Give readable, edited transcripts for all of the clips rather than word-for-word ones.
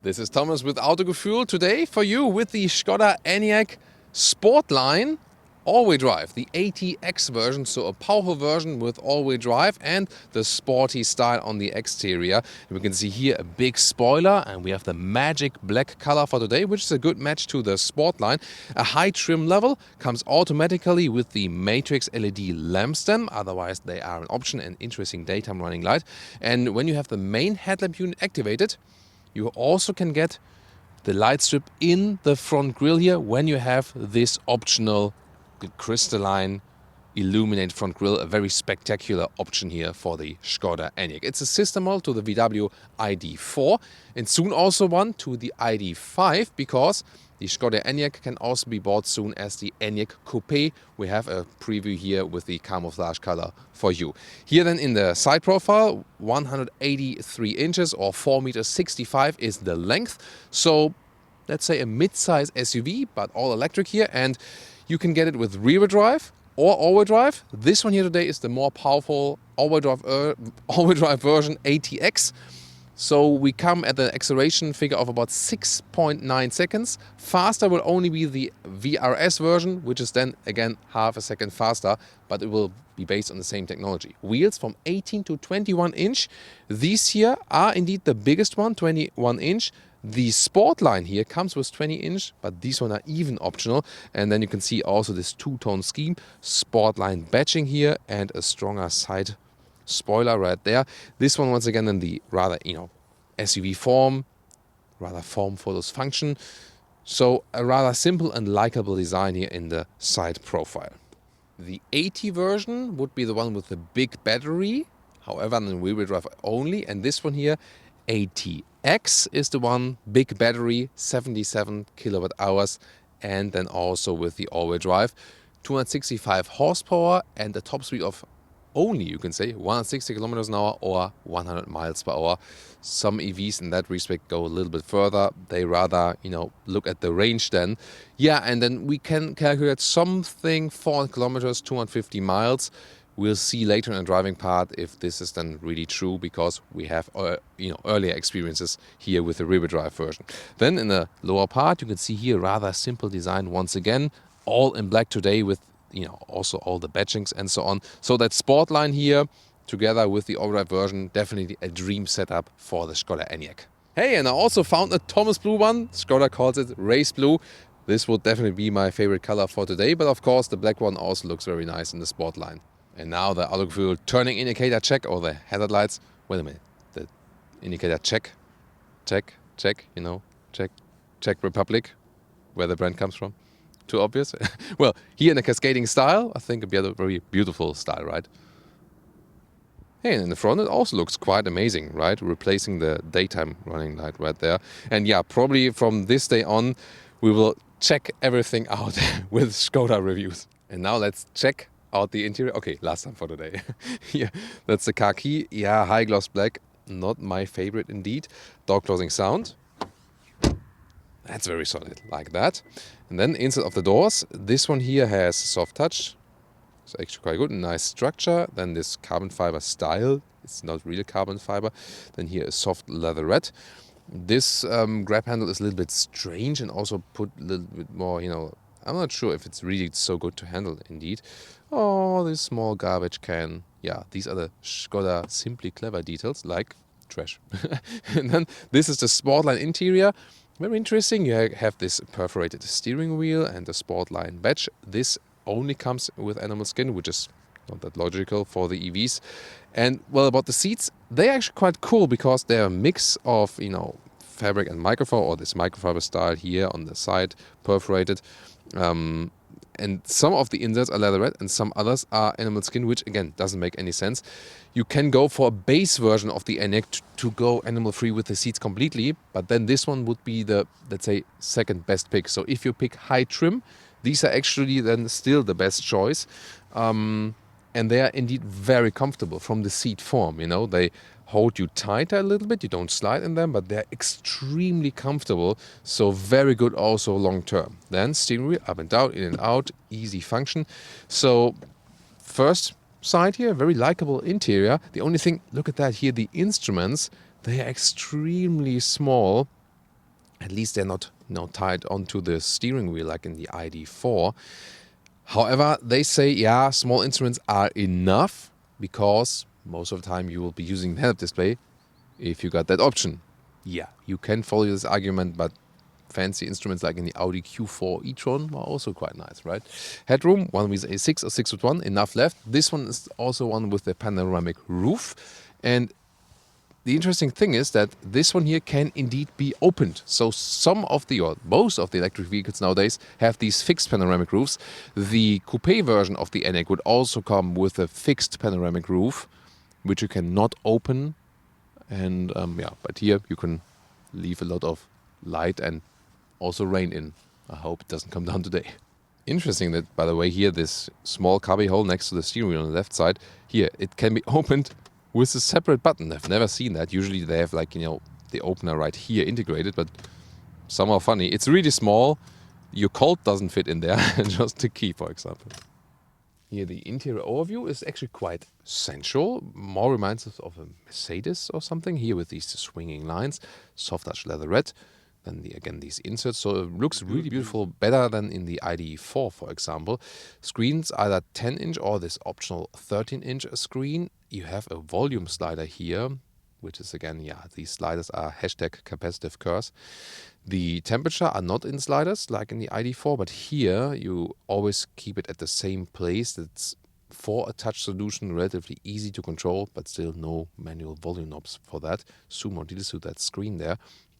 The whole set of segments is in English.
This is Thomas with Autogefühl today for you with the Skoda Enyaq SportLine all-wheel drive, the 80x version, so a powerful version with all-wheel drive and the sporty style on the exterior. And we can see here a big spoiler, and we have the magic black color for today, which is a good match to the SportLine. A high trim level comes automatically with the Matrix LED lamp stem, otherwise they are an option and interesting daytime running light. And when you have the main headlamp unit activated, you also can get the light strip in the front grille here when you have this optional crystalline illuminated front grille, a very spectacular option here for the Skoda Enyaq. It's a sister model to the VW ID4 and soon also one to the ID5, because the Skoda Enyaq can also be bought soon as the Enyaq Coupe. We have a preview here with the camouflage color for you. Here then in the side profile, 183 inches or 4.65 meters is the length. So let's say a mid-size SUV, but all electric here, and you can get it with rear-wheel drive or all-wheel drive. This one here today is the more powerful all-wheel drive version 80x. So we come at the acceleration figure of about 6.9 seconds. Faster will only be the VRS version, which is then again half a second faster, but it will be based on the same technology. Wheels from 18 to 21 inch. These here are indeed the biggest one, 21 inch. The SportLine here comes with 20 inch, but these one are even optional. And then you can see also this two-tone scheme, SportLine badging here and a stronger side spoiler right there. This one once again in the rather, SUV form, rather form follows function. So a rather simple and likable design here in the side profile. The 80 version would be the one with the big battery, however in wheel drive only, and this one here 80X is the one, big battery, 77 kilowatt hours, and then also with the all-wheel drive, 265 horsepower and a top speed of only, you can say, 160 kilometers an hour or 100 miles per hour. Some EVs in that respect go a little bit further. They rather, look at the range then. Yeah, and then we can calculate something 400 kilometers, 250 miles. We'll see later in the driving part if this is then really true, because we have earlier experiences here with the rear-wheel drive version. Then in the lower part, you can see here rather simple design once again, all in black today with also all the badgings and so on. So that SportLine here, together with the all-drive version, definitely a dream setup for the Skoda Enyaq. Hey, and I also found a Thomas Blue one. Skoda calls it Race Blue. This would definitely be my favorite color for today, but of course the black one also looks very nice in the SportLine. And now the Autogefühl turning indicator check, or the hazard lights. Wait a minute, the indicator check, Czech Republic, where the brand comes from. Too obvious? Well, here in a cascading style, I think it'd be a very beautiful style, right? Hey, and in the front it also looks quite amazing, right? Replacing the daytime running light right there. And yeah, probably from this day on, we will check everything out with Skoda reviews. And now let's check out the interior. Okay, last time for today. Here, that's the car key. Yeah, high gloss black. Not my favorite indeed. Door closing sound. That's very solid, like that. And then inside of the doors, this one here has soft touch. It's actually quite good, nice structure. Then this carbon fiber style. It's not real carbon fiber. Then here a soft leatherette. This grab handle is a little bit strange and also put a little bit more, I'm not sure if it's really so good to handle indeed. Oh, this small garbage can. Yeah, these are the Skoda simply clever details, like trash. And then this is the SportLine interior. Very interesting. You have this perforated steering wheel and the SportLine badge. This only comes with animal skin, which is not that logical for the EVs. And well, about the seats, they're actually quite cool because they're a mix of, fabric and microfiber, or this microfiber style here on the side, perforated. And some of the inserts are leatherette and some others are animal skin, which again doesn't make any sense. You can go for a base version of the Enyaq to go animal free with the seats completely, but then this one would be the, let's say, second best pick. So if you pick high trim, these are actually then still the best choice. And they are indeed very comfortable from the seat form. They hold you tighter a little bit, you don't slide in them, but they're extremely comfortable, so very good also long term. Then steering wheel up and down, in and out, easy function. So first side here, very likable interior. The only thing, look at that here, the instruments, they are extremely small. At least they're not tied onto the steering wheel like in the ID4. However, they say, yeah, small instruments are enough because most of the time you will be using the head-up display if you got that option. Yeah, you can follow this argument, but fancy instruments like in the Audi Q4 e-tron are also quite nice, right? Headroom, one with a 6 or 6'1", enough left. This one is also one with the panoramic roof. And the interesting thing is that this one here can indeed be opened. So some of the, or most of the electric vehicles nowadays have these fixed panoramic roofs. The coupe version of the Enyaq would also come with a fixed panoramic roof, which you cannot open. And yeah, but here you can leave a lot of light and also rain in. I hope it doesn't come down today. Interesting that, by the way, here this small cubby hole next to the steering wheel on the left side, here it can be opened with a separate button. I've never seen that. Usually they have like, the opener right here integrated, but somehow funny. It's really small. Your Colt doesn't fit in there, just the key, for example. Here the interior overview is actually quite sensual. More reminds us of a Mercedes or something. Here with these swinging lines, soft touch leatherette. Then again these inserts, so it looks really beautiful, better than in the ID4, for example. Screens either 10-inch or this optional 13-inch screen. You have a volume slider here, which is again, yeah, these sliders are hashtag capacitive curse. The temperature are not in sliders like in the ID4, but here you always keep it at the same place. It's for a touch solution, relatively easy to control, but still no manual volume knobs for that. Zoom or deal to that screen there.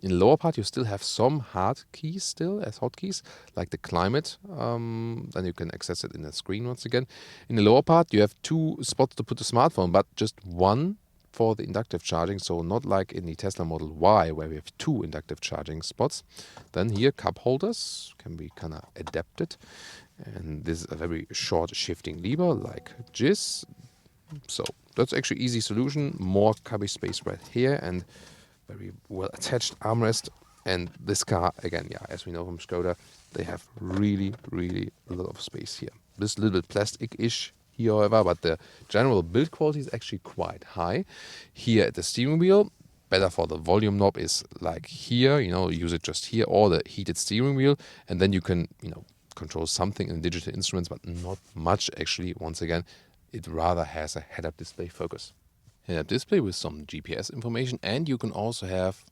In the lower part, you still have some hard keys still as hotkeys, like the climate. Then you can access it in the screen once again. In the lower part, you have 2 spots to put the smartphone, but just one for the inductive charging. So not like in the Tesla Model Y, where we have 2 inductive charging spots. Then here, cup holders can be kind of adapted. And this is a very short shifting lever, like this. So that's actually easy solution. More cubby space right here, and very well attached armrest. And this car, again, yeah, as we know from Skoda, they have really, really a lot of space here. This little bit plastic-ish here, however, but the general build quality is actually quite high. Here at the steering wheel, better for the volume knob is like here, use it just here, or the heated steering wheel, and then you can, control something in digital instruments, but not much actually. Once again, it rather has a head-up display focus. Head-up display with some GPS information, and you can also have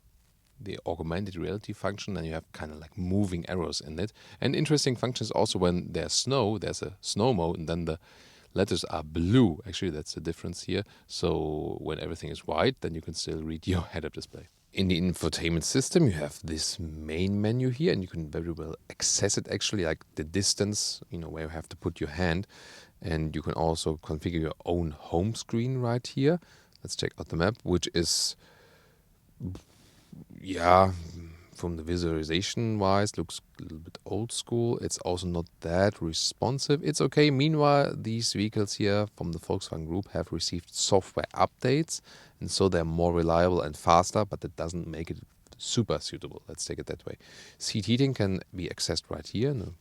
the augmented reality function, and you have kind of like moving arrows in it. And interesting function is also when there's snow, there's a snow mode, and then the letters are blue. Actually, that's the difference here. So when everything is white, then you can still read your head-up display. In the infotainment system, you have this main menu here, and you can very well access it actually, like the distance, where you have to put your hand. And you can also configure your own home screen right here. Let's check out the map, which is, yeah, from the visualization wise, looks a little bit old school. It's also not that responsive. It's okay. Meanwhile, these vehicles here from the Volkswagen Group have received software updates, and so they're more reliable and faster, but that doesn't make it super suitable. Let's take it that way. Seat heating can be accessed right here in a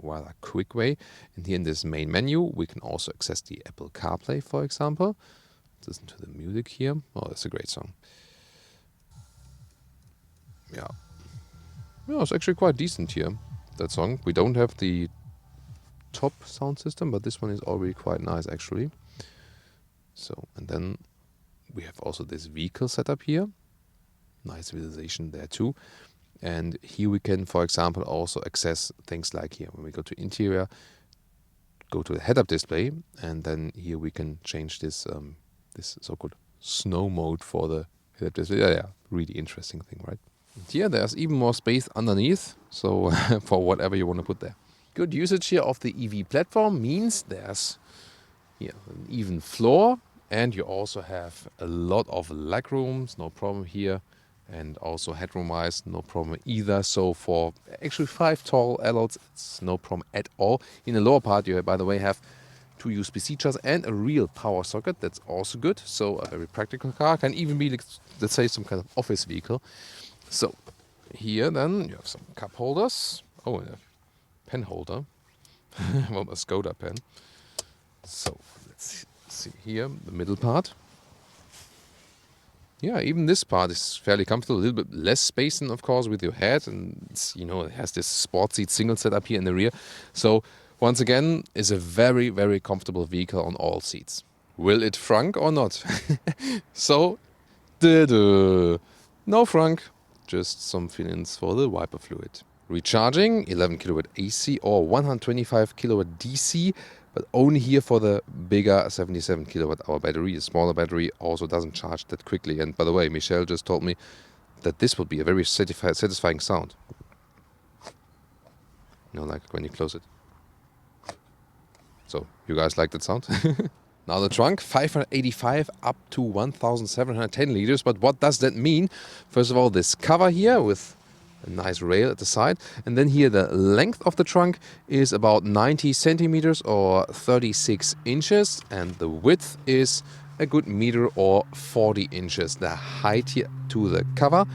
rather quick way. And here in this main menu, we can also access the Apple CarPlay, for example. Let's listen to the music here. Oh, that's a great song. Yeah, it's actually quite decent here, that song. We don't have the top sound system, but this one is already quite nice, actually. So, and then we have also this vehicle setup here. Nice visualization there too. And here we can, for example, also access things like here. When we go to interior, go to the head-up display, and then here we can change this this so-called snow mode for the head-up display. Yeah, really interesting thing, right? And here there's even more space underneath, so for whatever you want to put there. Good usage here of the EV platform means there's here an even floor, and you also have a lot of leg rooms, no problem here. And also headroom-wise, no problem either. So for actually 5 tall adults, it's no problem at all. In the lower part, you, by the way, have 2 USB-C chargers and a real power socket. That's also good. So a very practical car. Can even be, let's say, some kind of office vehicle. So here then, you have some cup holders. Oh, and a pen holder. Well, a Skoda pen. So let's see here, the middle part. Yeah, even this part is fairly comfortable, a little bit less space than, of course, with your head. And, it's, you know, it has this sport seat single setup here in the rear. So, once again, is a very, very comfortable vehicle on all seats. Will it frunk or not? So, no frunk, just some fill-ins for the wiper fluid. Recharging, 11 kilowatt AC or 125 kilowatt DC, but only here for the bigger 77 kilowatt hour battery. The smaller battery also doesn't charge that quickly. And by the way, Michelle just told me that this would be a very satisfying sound. You know, like when you close it. So, you guys like that sound? Now the trunk, 585 up to 1,710 liters. But what does that mean? First of all, this cover here with a nice rail at the side. And then here the length of the trunk is about 90 centimeters or 36 inches. And the width is a good meter or 40 inches. The height here to the cover,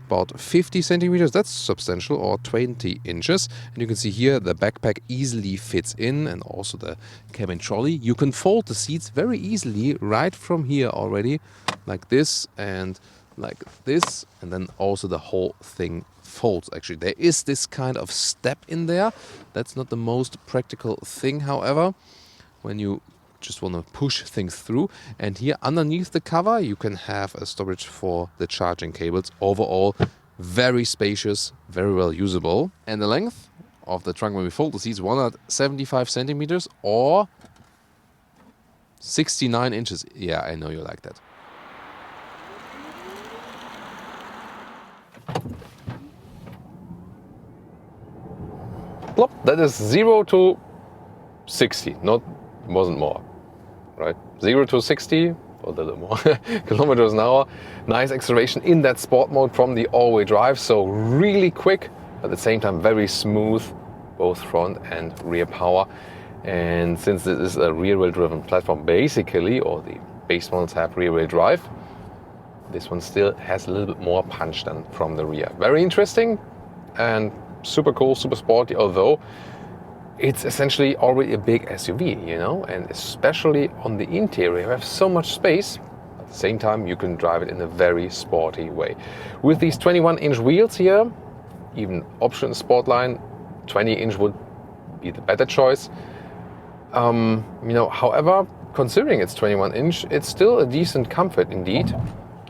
about 50 centimeters, that's substantial, or 20 inches. And you can see here the backpack easily fits in, and also the cabin trolley. You can fold the seats very easily right from here already, like this and like this, and then also the whole thing folds. Actually, there is this kind of step in there. That's not the most practical thing, however, when you just want to push things through. And here underneath the cover you can have a storage for the charging cables. Overall, very spacious, very well usable. And the length of the trunk when we fold the seats, 175 centimeters or 69 inches. Yeah, I know you like that. Plop. That is 0 to 60, wasn't more. Right, 0 to 60 or a little more kilometers an hour. Nice acceleration in that sport mode from the all-wheel drive. So really quick, at the same time very smooth, both front and rear power. And since this is a rear-wheel driven platform basically, or the base models have rear-wheel drive, this one still has a little bit more punch than from the rear. Very interesting and super cool, super sporty, although it's essentially already a big SUV, you know, and especially on the interior, you have so much space. At the same time, you can drive it in a very sporty way. With these 21-inch wheels here, even option SportLine, 20-inch would be the better choice. You know, however, considering it's 21-inch, it's still a decent comfort indeed.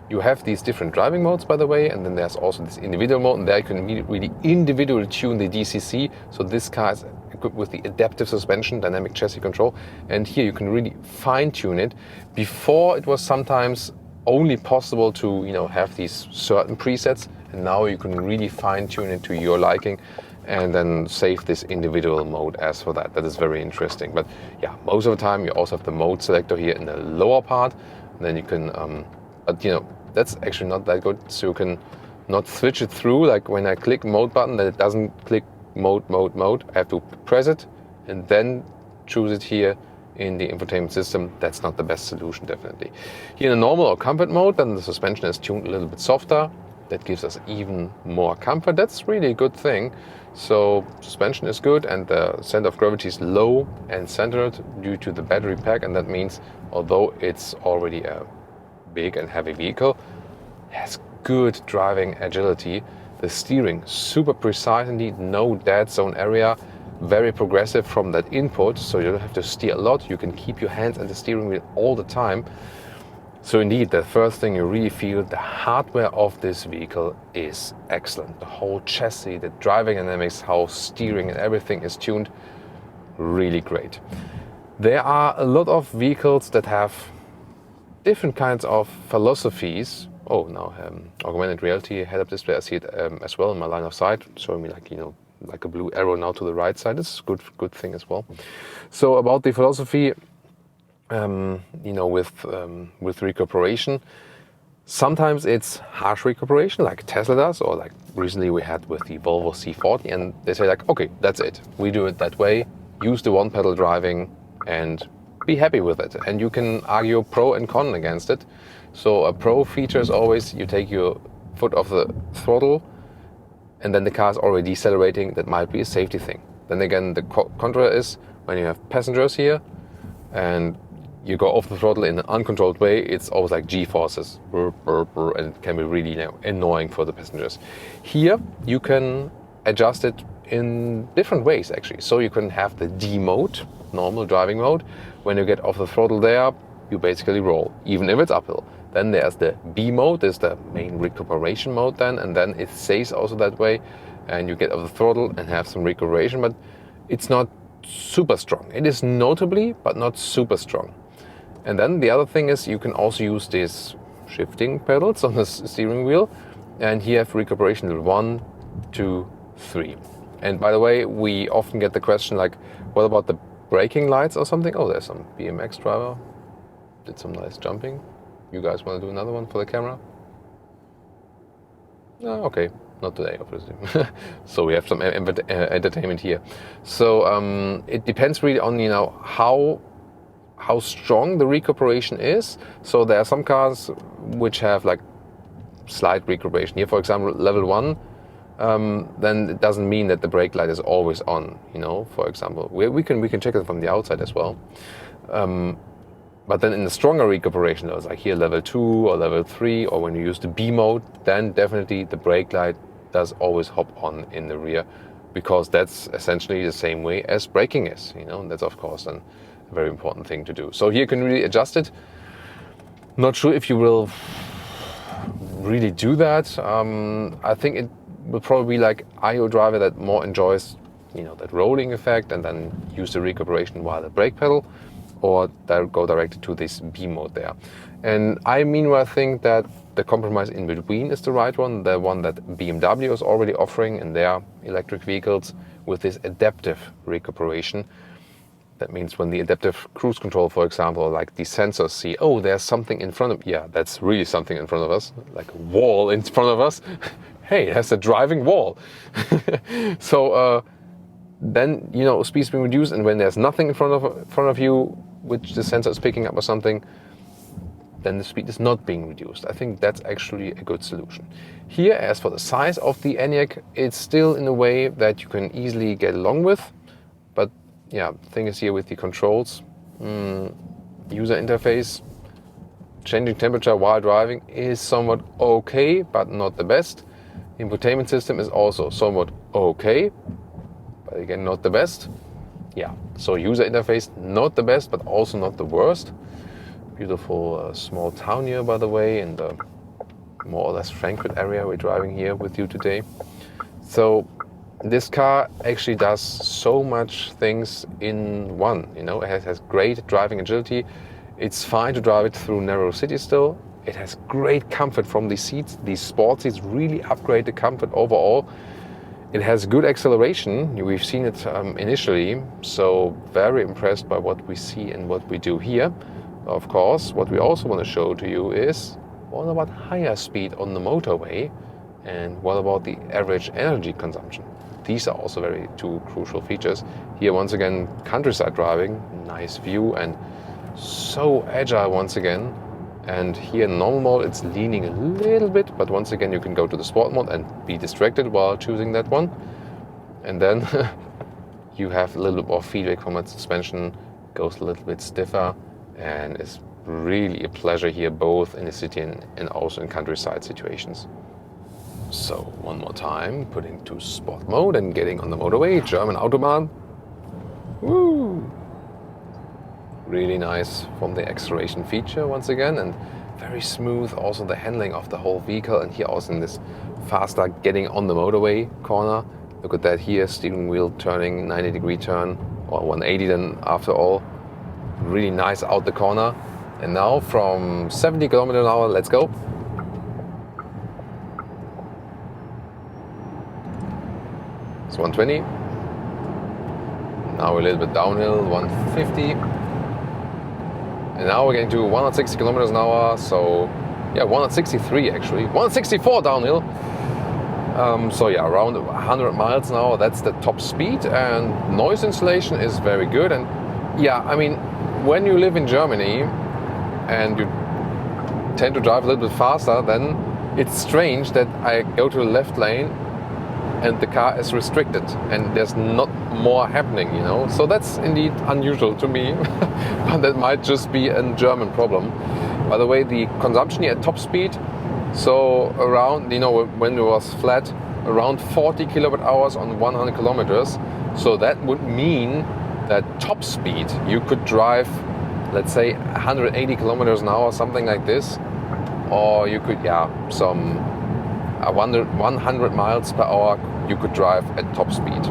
You have these different driving modes, by the way, and then there's also this individual mode, and there you can really individually tune the DCC. So this car is equipped with the adaptive suspension, dynamic chassis control, and here you can really fine-tune it. Before it was sometimes only possible to, you know, have these certain presets, and now you can really fine-tune it to your liking, and then save this individual mode as for that. That is very interesting. But yeah, most of the time you also have the mode selector here in the lower part, and then you can, but you know, that's actually not that good, so you can not switch it through, like when I click mode button, that it doesn't click mode. I have to press it and then choose it here in the infotainment system. That's not the best solution, definitely. Here in the normal or comfort mode, then the suspension is tuned a little bit softer. That gives us even more comfort. That's really a good thing. So suspension is good, and the center of gravity is low and centered due to the battery pack, and that means although it's already a big and heavy vehicle, has good driving agility. The steering super precise indeed, no dead zone area, very progressive from that input, so you don't have to steer a lot. You can keep your hands at the steering wheel all the time. So indeed, the first thing you really feel, the hardware of this vehicle is excellent. The whole chassis, the driving dynamics, how steering and everything is tuned, really great. There are a lot of vehicles that have different kinds of philosophies. Oh, now augmented reality head-up display. I see it as well in my line of sight, showing me like, you know, like a blue arrow now to the right side. It's a good thing as well. So about the philosophy, you know, with recuperation, sometimes it's harsh recuperation, like Tesla does, or like recently we had with the Volvo C40, and they say like, okay, that's it. We do it that way. Use the one-pedal driving and be happy with it. And you can argue pro and con against it. So a pro feature is always you take your foot off the throttle and then the car is already decelerating. That might be a safety thing. Then again, the contra is when you have passengers here and you go off the throttle in an uncontrolled way, it's always like G-forces, and it can be really annoying for the passengers. Here, you can adjust it in different ways actually. So you can have the D mode, normal driving mode. When you get off the throttle there, you basically roll, even if it's uphill. Then there's the B mode, is the main recuperation mode then, and then it stays also that way. And you get off the throttle and have some recuperation, but it's not super strong. It is notably, but not super strong. And then the other thing is you can also use these shifting pedals on the steering wheel, and here have recuperation level 1, 2, 3. And by the way, we often get the question like, what about the braking lights or something? Oh, there's some BMX driver, did some nice jumping. You guys want to do another one for the camera? No, okay, not today, obviously. So we have some entertainment here. So it depends really on, how strong the recuperation is. So there are some cars which have like slight recuperation. Here, for example, level 1, then it doesn't mean that the brake light is always on. For example, we can check it from the outside as well. But then in the stronger recuperation levels, like here level 2 or level 3, or when you use the B mode, then definitely the brake light does always hop on in the rear, because that's essentially the same way as braking is. That's of course then a very important thing to do. So here you can really adjust it. Not sure if you will really do that. I think it will probably be like IO driver that more enjoys, that rolling effect and then use the recuperation while the brake pedal, or go directly to this B mode there. And I meanwhile think that the compromise in between is the right one, the one that BMW is already offering in their electric vehicles with this adaptive recuperation. That means when the adaptive cruise control, for example, like the sensors see, oh, there's something in front of, yeah, that's really something in front of us, like a wall in front of us. Hey, it has a driving wall. So then, speed's being reduced, and when there's nothing in front of you, which the sensor is picking up or something, then the speed is not being reduced. I think that's actually a good solution. Here, as for the size of the Enyaq, it's still in a way that you can easily get along with. But yeah, the thing is here with the controls, user interface, changing temperature while driving is somewhat okay, but not the best. Infotainment system is also somewhat okay, but again, not the best. Yeah, so user interface, not the best, but also not the worst. Beautiful small town here, by the way, in the more or less Frankfurt area we're driving here with you today. So this car actually does so much things in one. It has great driving agility. It's fine to drive it through narrow cities still. It has great comfort from the seats. These sport seats really upgrade the comfort overall. It has good acceleration. We've seen it initially, so very impressed by what we see and what we do here. Of course, what we also want to show to you is what about higher speed on the motorway, and what about the average energy consumption. These are also very two crucial features. Here once again, countryside driving, nice view and so agile once again. And here in normal mode it's leaning a little bit, but once again you can go to the sport mode and be distracted while choosing that one. And then you have a little bit more feedback from its suspension, goes a little bit stiffer, and it's really a pleasure here both in the city and also in countryside situations. So one more time, putting to sport mode and getting on the motorway, German Autobahn. Woo! Really nice from the acceleration feature once again, and very smooth also the handling of the whole vehicle. And here also in this faster getting on the motorway corner. Look at that here, steering wheel turning 90-degree turn, or 180 then after all. Really nice out the corner. And now from 70 km an hour, let's go. It's 120. Now a little bit downhill, 150. And now we're getting to 160 kilometers an hour, so yeah, 163 actually, 164 downhill. So yeah, around 100 miles an hour, that's the top speed, and noise insulation is very good. And yeah, I mean, when you live in Germany and you tend to drive a little bit faster, then it's strange that I go to the left lane and the car is restricted and there's not more happening, you know. So that's indeed unusual to me, but that might just be a German problem. By the way, the consumption here at top speed, so around, you know, when it was flat, around 40 kilowatt hours on 100 kilometers. So that would mean that top speed you could drive, let's say 180 kilometers an hour, something like this, or you could, some 100 miles per hour you could drive at top speed.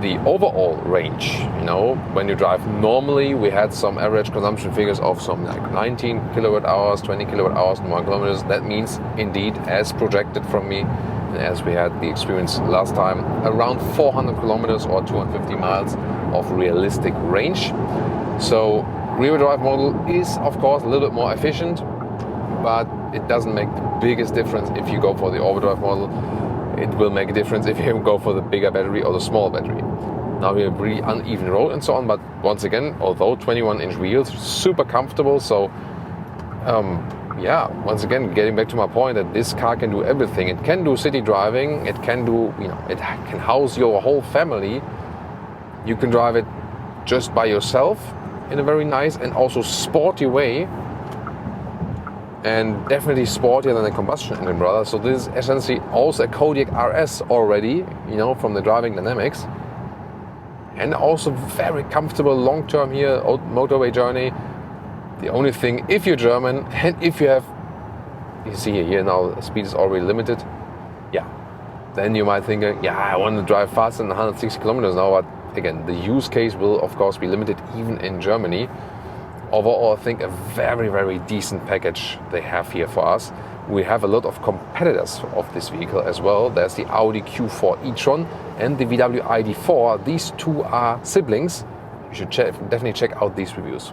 The overall range, you know, when you drive normally, we had some average consumption figures of some like 19 kilowatt hours, 20 kilowatt hours in 1 kilometers. That means indeed, as projected from me, and as we had the experience last time, around 400 kilometers or 250 miles of realistic range. So rear drive model is of course a little bit more efficient, but it doesn't make the biggest difference if you go for the overdrive model. It will make a difference if you go for the bigger battery or the small battery. Now we have really uneven road and so on, but once again, although 21-inch wheels, super comfortable. So once again, getting back to my point that this car can do everything. It can do city driving, it can do, you know, it can house your whole family. You can drive it just by yourself in a very nice and also sporty way, and definitely sportier than a combustion engine, brother. So this is essentially also a Kodiaq RS already, you know, from the driving dynamics, and also very comfortable long-term here motorway journey. The only thing, if you're German and if you have, you see here now speed is already limited, then you might think, I want to drive faster than 160 kilometers now, but again, the use case will of course be limited even in Germany. Overall, I think a very, very decent package they have here for us. We have a lot of competitors of this vehicle as well. There's the Audi Q4 e-tron and the VW ID4. These two are siblings. You should definitely check out these reviews.